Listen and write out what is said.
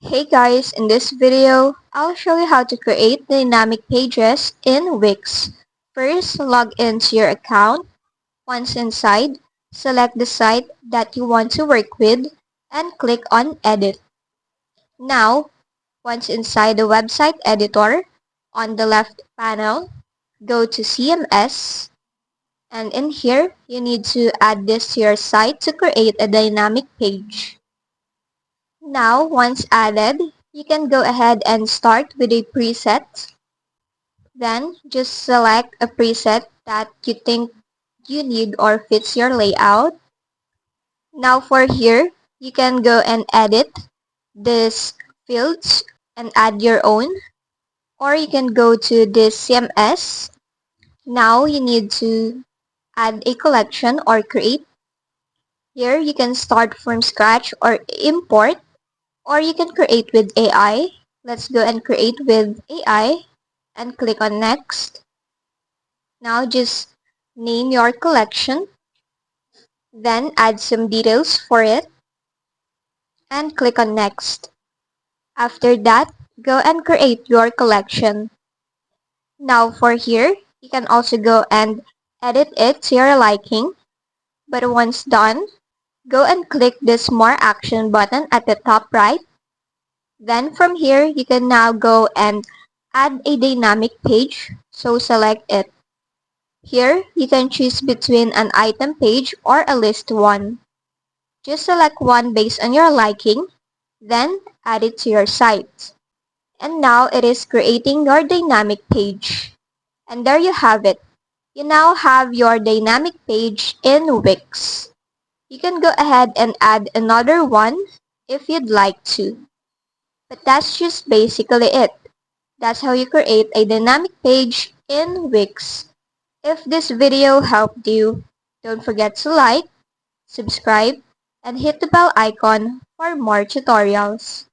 Hey guys, in this video, I'll show you how to create dynamic pages in Wix. First, log into your account. Once inside, select the site that you want to work with and click on Edit. Now, once inside the website editor, on the left panel, go to CMS, and in here, you need to add this to your site to create a dynamic page. Now, once added, you can go ahead and start with a preset. Then, just select a preset that you think you need or fits your layout. Now for here, you can go and edit these fields and add your own. Or you can go to this CMS. Now you need to add a collection or create. Here you can start from scratch or import. Or you can create with AI. Let's go and create with AI and click on next. Now just name your collection, then add some details for it and click on next. After that, go and create your collection. Now for here, you can also go and edit it to your liking. But once done, go and click this More Action button at the top right. Then from here, you can now go and add a dynamic page, so select it. Here, you can choose between an item page or a list one. Just select one based on your liking, then add it to your site. And now it is creating your dynamic page. And there you have it. You now have your dynamic page in Wix. You can go ahead and add another one if you'd like to. But that's just basically it. That's how you create a dynamic page in Wix. If this video helped you, don't forget to like, subscribe, and hit the bell icon for more tutorials.